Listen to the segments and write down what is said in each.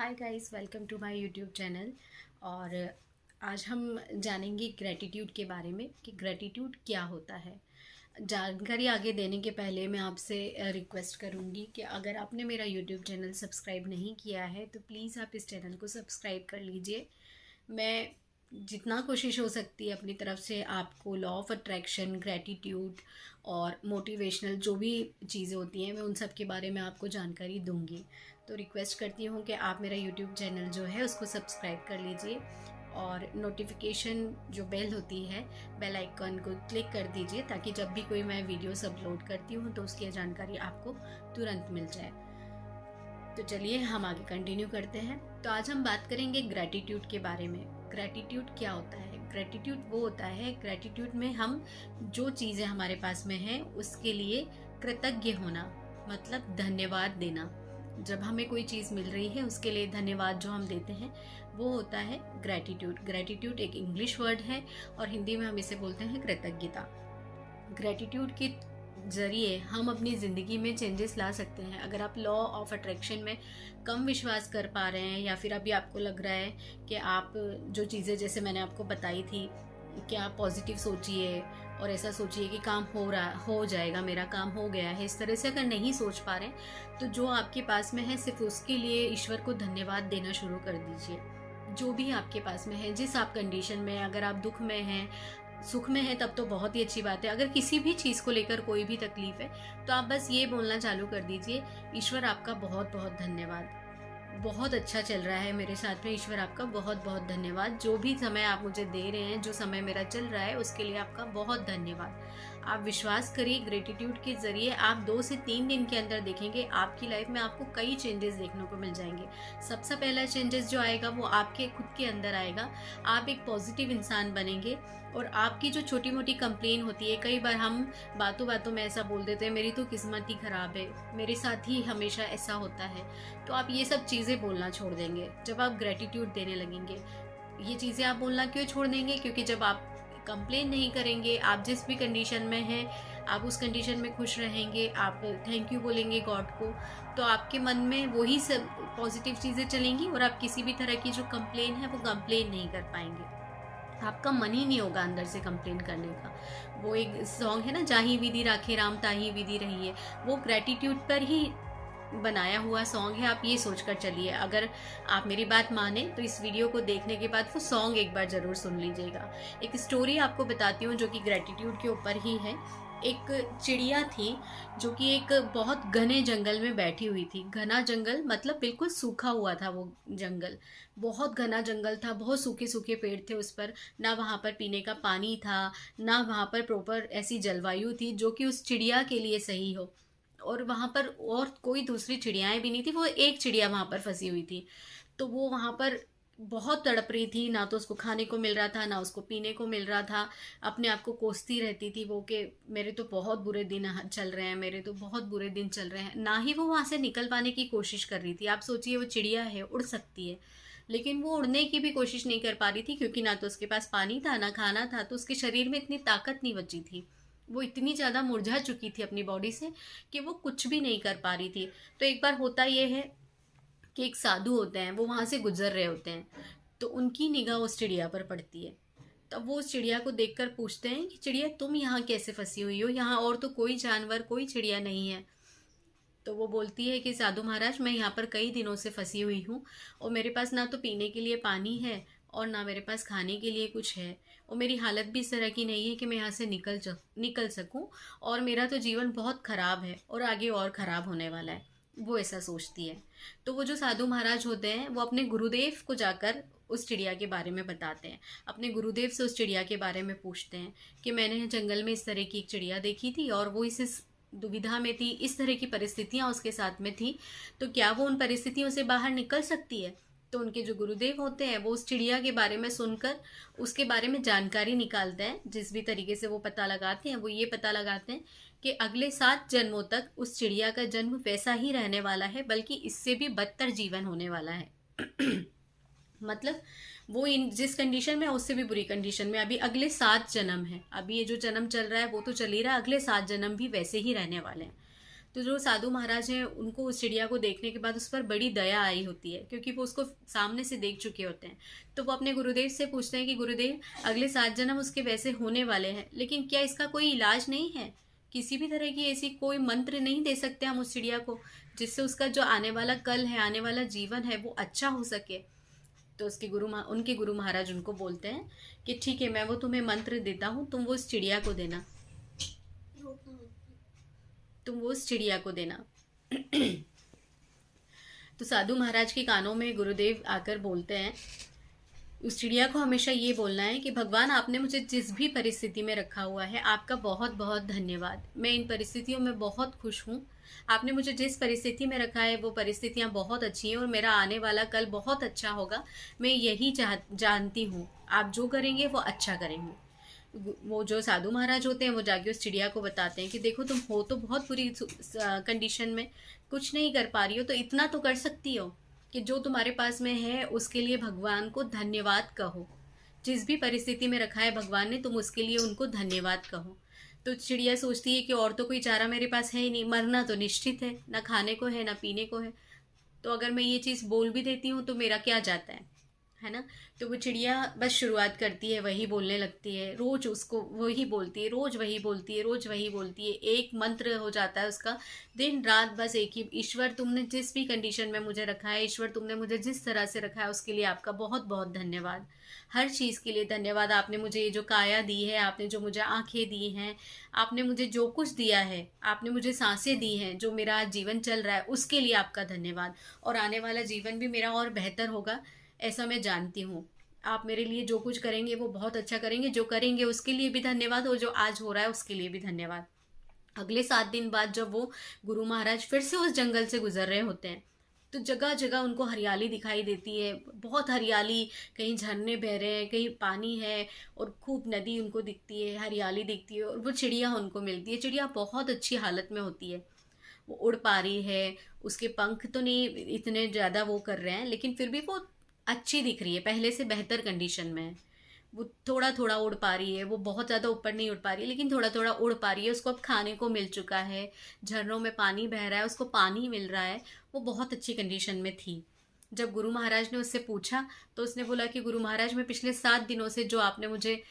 Hi guys, welcome to my YouTube channel. और आज हम जानेंगे ग्रैटिट्यूड के बारे में कि ग्रैटिट्यूड क्या होता है। जानकारी आगे देने के पहले मैं आपसे रिक्वेस्ट करूंगी कि अगर आपने मेरा यूट्यूब चैनल सब्सक्राइब नहीं किया है तो प्लीज़ आप इस चैनल को सब्सक्राइब कर लीजिए। मैं जितना कोशिश हो सकती है अपनी तरफ से आपको लॉ ऑफ अट्रैक्शन, ग्रैटिट्यूड और मोटिवेशनल जो भी चीज़ें होती हैं मैं उन सब के बारे में आपको जानकारी दूंगी। तो रिक्वेस्ट करती हूँ कि आप मेरा यूट्यूब चैनल जो है उसको सब्सक्राइब कर लीजिए और नोटिफिकेशन जो बेल होती है, बेल आइकन को क्लिक कर दीजिए ताकि जब भी कोई मैं वीडियोस अपलोड करती हूँ तो उसकी जानकारी आपको तुरंत मिल जाए। तो चलिए हम आगे कंटिन्यू करते हैं। तो आज हम बात करेंगे ग्रैटिट्यूड के बारे में। ग्रैटिट्यूड क्या होता है? ग्रैटिट्यूड वो होता है, ग्रैटिट्यूड में हम जो चीज़ें हमारे पास में हैं उसके लिए कृतज्ञ होना, मतलब धन्यवाद देना। जब हमें कोई चीज़ मिल रही है उसके लिए धन्यवाद जो हम देते हैं वो होता है ग्रैटिट्यूड। ग्रैटिट्यूड एक इंग्लिश वर्ड है और हिंदी में हम इसे बोलते हैं कृतज्ञता। ग्रैटिट्यूड के ज़रिए हम अपनी ज़िंदगी में चेंजेस ला सकते हैं। अगर आप लॉ ऑफ अट्रैक्शन में कम विश्वास कर पा रहे हैं या फिर अभी आपको लग रहा है कि आप जो चीज़ें जैसे मैंने आपको बताई थी कि आप पॉजिटिव सोचिए और ऐसा सोचिए कि काम हो जाएगा, मेरा काम हो गया है, इस तरह से अगर नहीं सोच पा रहे हैं तो जो आपके पास में है सिर्फ उसके लिए ईश्वर को धन्यवाद देना शुरू कर दीजिए। जो भी आपके पास में है, जिस आप कंडीशन में, अगर आप दुख में हैं, सुख में है तब तो बहुत ही अच्छी बात है। अगर किसी भी चीज़ को लेकर कोई भी तकलीफ है तो आप बस ये बोलना चालू कर दीजिए, ईश्वर आपका बहुत बहुत धन्यवाद, बहुत अच्छा चल रहा है मेरे साथ में, ईश्वर आपका बहुत बहुत धन्यवाद। जो भी समय आप मुझे दे रहे हैं, जो समय मेरा चल रहा है उसके लिए आपका बहुत धन्यवाद। आप विश्वास करिए, ग्रेटिट्यूड के ज़रिए आप 2 से 3 दिन के अंदर देखेंगे आपकी लाइफ में आपको कई चेंजेस देखने को मिल जाएंगे। सबसे पहला चेंजेस जो आएगा वो आपके खुद के अंदर आएगा। आप एक पॉजिटिव इंसान बनेंगे और आपकी जो छोटी मोटी कंप्लेन होती है, कई बार हम बातों बातों में ऐसा बोल देते हैं मेरी तो किस्मत ही ख़राब है, मेरे साथ ही हमेशा ऐसा होता है, तो आप ये सब चीज़ें बोलना छोड़ देंगे जब आप ग्रेटिट्यूड देने लगेंगे। ये चीज़ें आप बोलना क्यों छोड़ देंगे? क्योंकि जब आप कंप्लेन नहीं करेंगे, आप जिस भी कंडीशन में हैं आप उस कंडीशन में खुश रहेंगे, आप थैंक यू बोलेंगे गॉड को, तो आपके मन में वही सब पॉजिटिव चीज़ें चलेंगी और आप किसी भी तरह की जो कंप्लेन है वो कंप्लेन नहीं कर पाएंगे। आपका मन ही नहीं होगा अंदर से कंप्लेन करने का। वो एक सॉन्ग है ना, जाही विधि राखे राम ताही विधि रही है, वो ग्रेटिट्यूड पर ही बनाया हुआ सॉन्ग है। आप ये सोचकर चलिए, अगर आप मेरी बात माने तो इस वीडियो को देखने के बाद वो सॉन्ग एक बार ज़रूर सुन लीजिएगा। एक स्टोरी आपको बताती हूँ जो कि ग्रेटिट्यूड के ऊपर ही है। एक चिड़िया थी जो कि एक बहुत घने जंगल में बैठी हुई थी। घना जंगल मतलब बिल्कुल सूखा हुआ था वो जंगल, बहुत घना जंगल था, बहुत सूखे सूखे पेड़ थे उस पर, ना वहाँ पर पीने का पानी था, ना वहाँ पर प्रॉपर ऐसी जलवायु थी जो कि उस चिड़िया के लिए सही हो। और वहाँ पर और कोई दूसरी चिड़ियाएँ भी नहीं थी, वो एक चिड़िया वहाँ पर फंसी हुई थी। तो वो वहाँ पर बहुत तड़प रही थी, ना तो उसको खाने को मिल रहा था ना उसको पीने को मिल रहा था। अपने आप को कोसती रहती थी वो कि मेरे तो बहुत बुरे दिन चल रहे हैं, मेरे तो बहुत बुरे दिन चल रहे हैं। ना ही वो वहाँ से निकल पाने की कोशिश कर रही थी। आप सोचिए, वो चिड़िया है, उड़ सकती है, लेकिन वो उड़ने की भी कोशिश नहीं कर पा रही थी क्योंकि ना तो उसके पास पानी था ना खाना था, तो उसके शरीर में इतनी ताकत नहीं बची थी। वो इतनी ज़्यादा मुरझा चुकी थी अपनी बॉडी से कि वो कुछ भी नहीं कर पा रही थी। तो एक बार होता ये है कि एक साधु होते हैं, वो वहाँ से गुजर रहे होते हैं, तो उनकी निगाह उस चिड़िया पर पड़ती है। तब वो उस चिड़िया को देखकर पूछते हैं कि चिड़िया, तुम यहाँ कैसे फंसी हुई हो? यहाँ और तो कोई जानवर, कोई चिड़िया नहीं है। तो वो बोलती है कि साधु महाराज, मैं यहाँ पर कई दिनों से फंसी हुई हूँ और मेरे पास ना तो पीने के लिए पानी है और ना मेरे पास खाने के लिए कुछ है, और मेरी हालत भी इस तरह की नहीं है कि मैं यहाँ से निकल सकूँ, और मेरा तो जीवन बहुत ख़राब है और आगे और ख़राब होने वाला है। वो ऐसा सोचती है। तो वो जो साधु महाराज होते हैं वो अपने गुरुदेव को जाकर उस चिड़िया के बारे में बताते हैं। अपने गुरुदेव से उस चिड़िया के बारे में पूछते हैं कि मैंने जंगल में इस तरह की एक चिड़िया देखी थी और वो इस दुविधा में थी, इस तरह की परिस्थितियां उसके साथ में थी, तो क्या वो उन परिस्थितियों से बाहर निकल सकती है? तो उनके जो गुरुदेव होते हैं वो उस चिड़िया के बारे में सुनकर उसके बारे में जानकारी निकालते हैं। जिस भी तरीके से वो पता लगाते हैं, वो ये पता लगाते हैं कि अगले 7 जन्मों तक उस चिड़िया का जन्म वैसा ही रहने वाला है, बल्कि इससे भी बदतर जीवन होने वाला है। मतलब वो इन जिस कंडीशन में है उससे भी बुरी कंडीशन में अभी अगले 7 जन्म है। अभी ये जो जन्म चल रहा है वो तो चल ही रहा है, अगले 7 जन्म भी वैसे ही रहने वाले हैं। तो जो साधु महाराज हैं उनको उस चिड़िया को देखने के बाद उस पर बड़ी दया आई होती है, क्योंकि वो उसको सामने से देख चुके होते हैं। तो वो अपने गुरुदेव से पूछते हैं कि गुरुदेव, अगले 7 जन्म उसके वैसे होने वाले हैं, लेकिन क्या इसका कोई इलाज नहीं है? किसी भी तरह की ऐसी कोई मंत्र नहीं दे सकते हम उस चिड़िया को, जिससे उसका जो आने वाला कल है, आने वाला जीवन है, वो अच्छा हो सके? तो उनके गुरु महाराज उनको बोलते हैं कि ठीक है, मैं वो तुम्हें मंत्र देता हूँ, तुम वो उस चिड़िया को देना, तुम वो उस चिड़िया को देना। तो साधु महाराज के कानों में गुरुदेव आकर बोलते हैं, उस चिड़िया को हमेशा ये बोलना है कि भगवान, आपने मुझे जिस भी परिस्थिति में रखा हुआ है, आपका बहुत बहुत धन्यवाद। मैं इन परिस्थितियों में बहुत खुश हूँ। आपने मुझे जिस परिस्थिति में रखा है वो परिस्थितियाँ बहुत अच्छी हैं और मेरा आने वाला कल बहुत अच्छा होगा। मैं यही जानती हूँ, आप जो करेंगे वो अच्छा करेंगे। वो जो साधु महाराज होते हैं वो जाके उस चिड़िया को बताते हैं कि देखो, तुम हो तो बहुत बुरी कंडीशन में, कुछ नहीं कर पा रही हो, तो इतना तो कर सकती हो कि जो तुम्हारे पास में है उसके लिए भगवान को धन्यवाद कहो। जिस भी परिस्थिति में रखा है भगवान ने, तुम उसके लिए उनको धन्यवाद कहो। तो चिड़िया सोचती है कि और तो कोई चारा मेरे पास है ही नहीं, मरना तो निश्चित है, ना खाने को है ना पीने को है, तो अगर मैं ये चीज़ बोल भी देती हूँ तो मेरा क्या जाता है ना। तो वो चिड़िया बस शुरुआत करती है, वही बोलने लगती है, रोज उसको वही बोलती है, रोज वही बोलती है, रोज वही बोलती है। एक मंत्र हो जाता है उसका, दिन रात बस एक ही, ईश्वर तुमने जिस भी कंडीशन में मुझे रखा है, ईश्वर तुमने मुझे जिस तरह से रखा है उसके लिए आपका बहुत बहुत धन्यवाद। हर चीज़ के लिए धन्यवाद। आपने मुझे ये जो काया दी है, आपने जो मुझे आंखें दी हैं, आपने मुझे जो कुछ दिया है, आपने मुझे सांसें दी हैं, जो मेरा जीवन चल रहा है उसके लिए आपका धन्यवाद। और आने वाला जीवन भी मेरा और बेहतर होगा, ऐसा मैं जानती हूँ। आप मेरे लिए जो कुछ करेंगे वो बहुत अच्छा करेंगे, जो करेंगे उसके लिए भी धन्यवाद, और जो आज हो रहा है उसके लिए भी धन्यवाद। अगले 7 दिन बाद जब वो गुरु महाराज फिर से उस जंगल से गुजर रहे होते हैं, तो जगह जगह उनको हरियाली दिखाई देती है, बहुत हरियाली, कहीं झरने बह रहे हैं, कहीं पानी है, और खूब नदी उनको दिखती है, हरियाली दिखती है, और वो चिड़िया उनको मिलती है। चिड़िया बहुत अच्छी हालत में होती है, वो उड़ पा रही है, उसके पंख तो नहीं इतने ज़्यादा वो कर रहे हैं, लेकिन फिर भी वो अच्छी दिख रही है, पहले से बेहतर कंडीशन में है। वो थोड़ा थोड़ा उड़ पा रही है, वो बहुत ज़्यादा ऊपर नहीं उड़ पा रही है, लेकिन थोड़ा थोड़ा उड़ पा रही है। उसको अब खाने को मिल चुका है, झरनों में पानी बह रहा है, उसको पानी मिल रहा है, वो बहुत अच्छी कंडीशन में थी। जब गुरु महाराज ने उससे पूछा तो उसने बोला कि गुरु महाराज, मैं पिछले 7 दिनों से जो आपने मुझे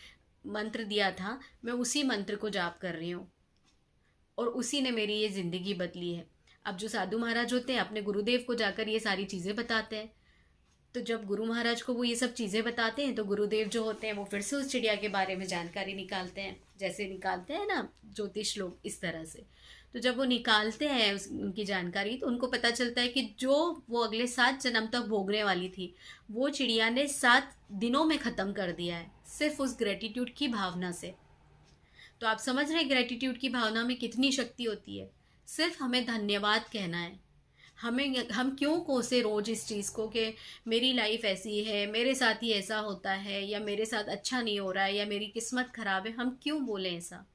मंत्र दिया था, मैं उसी मंत्र को जाप कर रही हूँ, और उसी ने मेरी ये ज़िंदगी बदली है। अब जो साधु महाराज होते हैं अपने गुरुदेव को जाकर ये सारी चीज़ें बताते हैं। तो जब गुरु महाराज को वो ये सब चीज़ें बताते हैं तो गुरुदेव जो होते हैं वो फिर से उस चिड़िया के बारे में जानकारी निकालते हैं, जैसे निकालते हैं ना ज्योतिष लोग, इस तरह से। तो जब वो निकालते हैं उनकी जानकारी, तो उनको पता चलता है कि जो वो अगले 7 जन्म तक भोगने वाली थी, वो चिड़िया ने 7 दिनों में ख़त्म कर दिया है, सिर्फ उस ग्रेटिट्यूड की भावना से। तो आप समझ रहे हैं ग्रेटिट्यूड की भावना में कितनी शक्ति होती है। सिर्फ हमें धन्यवाद कहना है। हम क्यों कोसे रोज इस चीज़ को कि मेरी लाइफ ऐसी है, मेरे साथ ही ऐसा होता है, या मेरे साथ अच्छा नहीं हो रहा है, या मेरी किस्मत ख़राब है, हम क्यों बोलें ऐसा?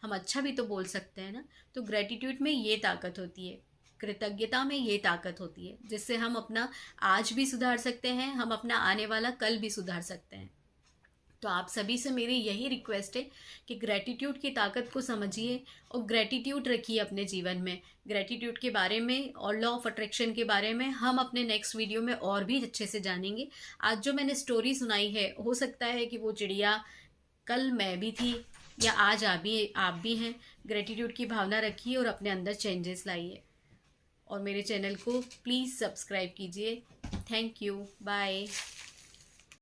हम अच्छा भी तो बोल सकते हैं ना। तो ग्रेटिट्यूड में ये ताकत होती है, कृतज्ञता में ये ताकत होती है, जिससे हम अपना आज भी सुधार सकते हैं, हम अपना आने वाला कल भी सुधार सकते हैं। तो आप सभी से मेरी यही रिक्वेस्ट है कि ग्रैटिट्यूड की ताकत को समझिए और ग्रैटिट्यूड रखिए अपने जीवन में। ग्रैटिट्यूड के बारे में और लॉ ऑफ अट्रैक्शन के बारे में हम अपने नेक्स्ट वीडियो में और भी अच्छे से जानेंगे। आज जो मैंने स्टोरी सुनाई है, हो सकता है कि वो चिड़िया कल मैं भी थी, या आज आप भी हैं। ग्रैटिट्यूड की भावना रखिए और अपने अंदर चेंजेस लाइए, और मेरे चैनल को प्लीज़ सब्सक्राइब कीजिए। Thank you, bye.